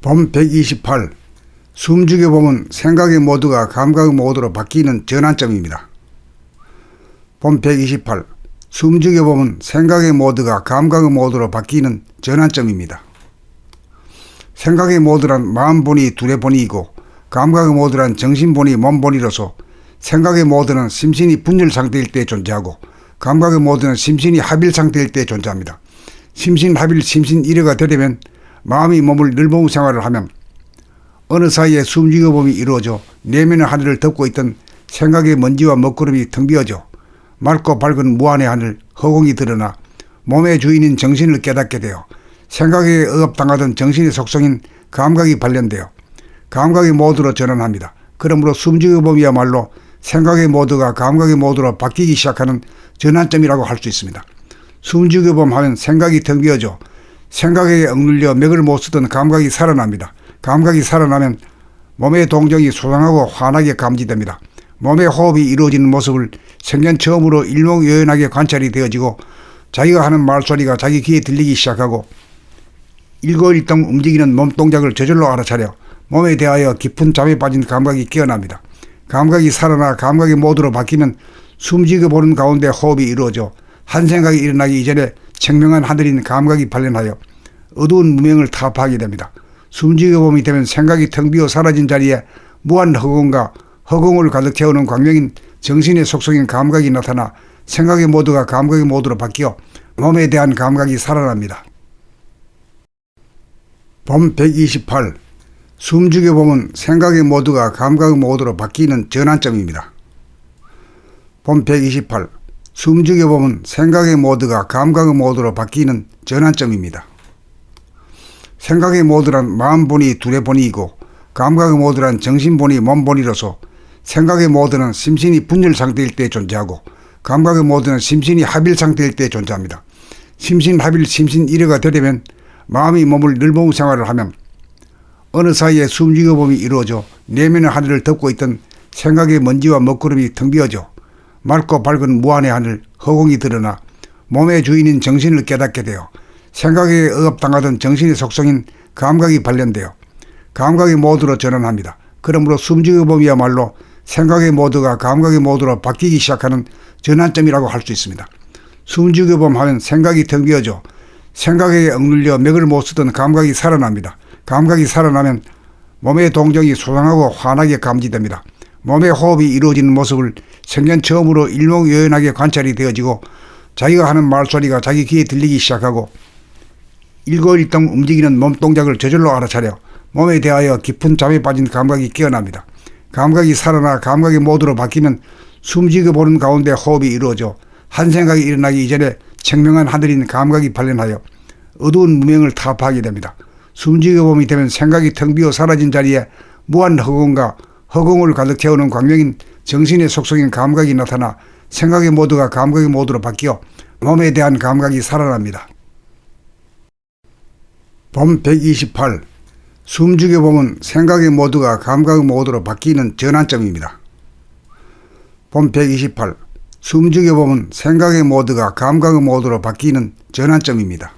봄 128. 숨죽여 보면 생각의 모드가 감각의 모드로 바뀌는 전환점입니다. 봄 128. 숨죽여 보면 생각의 모드가 감각의 모드로 바뀌는 전환점입니다. 생각의 모드란 마음본이 두뇌본이고 감각의 모드란 정신본이 몸본이로서 생각의 모드는 심신이 분열 상태일 때 존재하고 감각의 모드는 심신이 합일 상태일 때 존재합니다. 심신 합일 심신 일회가 되려면 마음이 몸을 늘보는 생활을 하면 어느 사이에 숨죽여 봄이 이루어져 내면의 하늘을 덮고 있던 생각의 먼지와 먹구름이 텅 비어져 맑고 밝은 무한의 하늘 허공이 드러나 몸의 주인인 정신을 깨닫게 되어 생각에 억압당하던 정신의 속성인 감각이 발현되어 감각의 모드로 전환합니다. 그러므로 숨죽여 봄이야말로 생각의 모드가 감각의 모드로 바뀌기 시작하는 전환점이라고 할 수 있습니다. 숨죽여 봄 하면 생각이 텅 비어져 생각에 억눌려 맥을 못 쓰던 감각이 살아납니다. 감각이 살아나면 몸의 동정이 소상하고 환하게 감지됩니다. 몸의 호흡이 이루어지는 모습을 생전 처음으로 일목요연하게 관찰이 되어지고 자기가 하는 말소리가 자기 귀에 들리기 시작하고 일거일동 움직이는 몸동작을 저절로 알아차려 몸에 대하여 깊은 잠에 빠진 감각이 깨어납니다. 감각이 살아나 감각의 모드로 바뀌면 숨죽여 보는 가운데 호흡이 이루어져 한 생각이 일어나기 이전에 청명한 하늘인 감각이 발현하여 어두운 무명을 타파하게 됩니다. 숨죽여 봄이 되면 생각이 텅 비어 사라진 자리에 무한 허공과 허공을 가득 채우는 광명인 정신의 속성인 감각이 나타나 생각의 모드가 감각의 모드로 바뀌어 몸에 대한 감각이 살아납니다. 봄 128. 숨죽여 보면 생각의 모드가 감각의 모드로 바뀌는 전환점입니다. 봄 128. 숨죽여 보면 생각의 모드가 감각의 모드로 바뀌는 전환점입니다. 생각의 모드란 마음본이 두뇌본이고 감각의 모드란 정신본이 몸본이로서 생각의 모드는 심신이 분열 상태일 때 존재하고 감각의 모드는 심신이 합일 상태일 때 존재합니다. 심신 합일 심신 일회가 되려면 마음이 몸을 늘보는 생활을 하면 어느 사이에 숨죽여 봄이 이루어져 내면의 하늘을 덮고 있던 생각의 먼지와 먹구름이 텅 비어져 맑고 밝은 무한의 하늘 허공이 드러나 몸의 주인인 정신을 깨닫게 되어 생각에 억압당하던 정신의 속성인 감각이 발현되어 감각의 모드로 전환합니다. 그러므로 숨죽여 봄이야말로 생각의 모드가 감각의 모드로 바뀌기 시작하는 전환점이라고 할 수 있습니다. 숨죽여 봄 하면 생각이 텅 비어져 생각에 억눌려 맥을 못 쓰던 감각이 살아납니다. 감각이 살아나면 몸의 동정이 소상하고 환하게 감지됩니다. 몸의 호흡이 이루어지는 모습을 생전 처음으로 일목요연하게 관찰이 되어지고 자기가 하는 말소리가 자기 귀에 들리기 시작하고 일거일동 움직이는 몸동작을 저절로 알아차려 몸에 대하여 깊은 잠에 빠진 감각이 깨어납니다. 감각이 살아나 감각의 모드로 바뀌면 숨죽여 보는 가운데 호흡이 이루어져 한 생각이 일어나기 이전에 청명한 하늘인 감각이 발현하여 어두운 무명을 타파하게 됩니다. 숨죽여 봄이 되면 생각이 텅 비어 사라진 자리에 무한 허공과 허공을 가득 채우는 광명인 정신의 속성인 감각이 나타나 생각의 모드가 감각의 모드로 바뀌어 몸에 대한 감각이 살아납니다. 봄 128. 숨죽여 보면 생각의 모드가 감각의 모드로 바뀌는 전환점입니다. 봄 128. 숨죽여 보면 생각의 모드가 감각의 모드로 바뀌는 전환점입니다.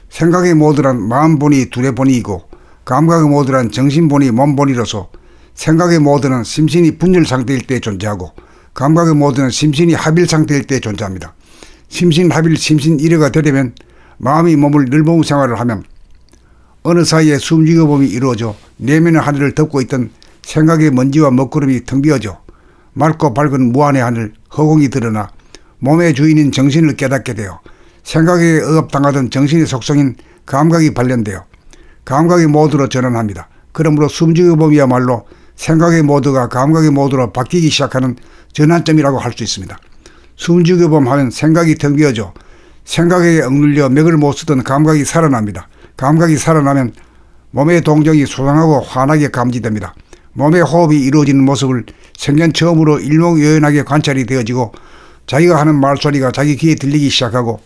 생각의 모드란 마음본이 두뇌본이고 감각의 모드란 정신본이 몸본이로서 생각의 모드는 심신이 분열 상태일 때 존재하고 감각의 모드는 심신이 합일 상태일 때 존재합니다. 심신 합일 심신 일회가 되려면 마음이 몸을 늘보는 생활을 하면 어느 사이에 숨죽여 봄이 이루어져 내면의 하늘을 덮고 있던 생각의 먼지와 먹구름이 텅 비어져 맑고 밝은 무한의 하늘 허공이 드러나 몸의 주인인 정신을 깨닫게 되어 생각에 억압당하던 정신의 속성인 감각이 발현되어 감각의 모드로 전환합니다. 그러므로 숨죽여 봄이야말로 생각의 모드가 감각의 모드로 바뀌기 시작하는 전환점이라고 할 수 있습니다. 숨죽여 봄 하면 생각이 텅 비어져 생각에 억눌려 맥을 못 쓰던 감각이 살아납니다. 감각이 살아나면 몸의 동정이 소상하고 환하게 감지됩니다. 몸의 호흡이 이루어지는 모습을 생전 처음으로 일목요연하게 관찰이 되어지고 자기가 하는 말소리가 자기 귀에 들리기 시작하고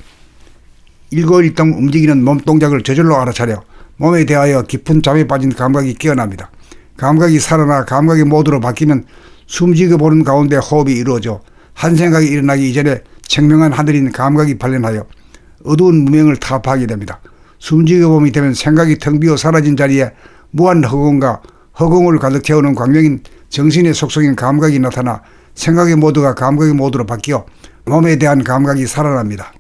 일거일동 움직이는 몸동작을 저절로 알아차려 몸에 대하여 깊은 잠에 빠진 감각이 깨어납니다. 감각이 살아나 감각의 모드로 바뀌면 숨죽여 보는 가운데 호흡이 이루어져 한 생각이 일어나기 이전에 청명한 하늘인 감각이 발현하여 어두운 무명을 타파하게 됩니다. 숨죽여봄이 되면 생각이 텅 비어 사라진 자리에 무한 허공과 허공을 가득 채우는 광명인 정신의 속성인 감각이 나타나 생각의 모드가 감각의 모드로 바뀌어 몸에 대한 감각이 살아납니다.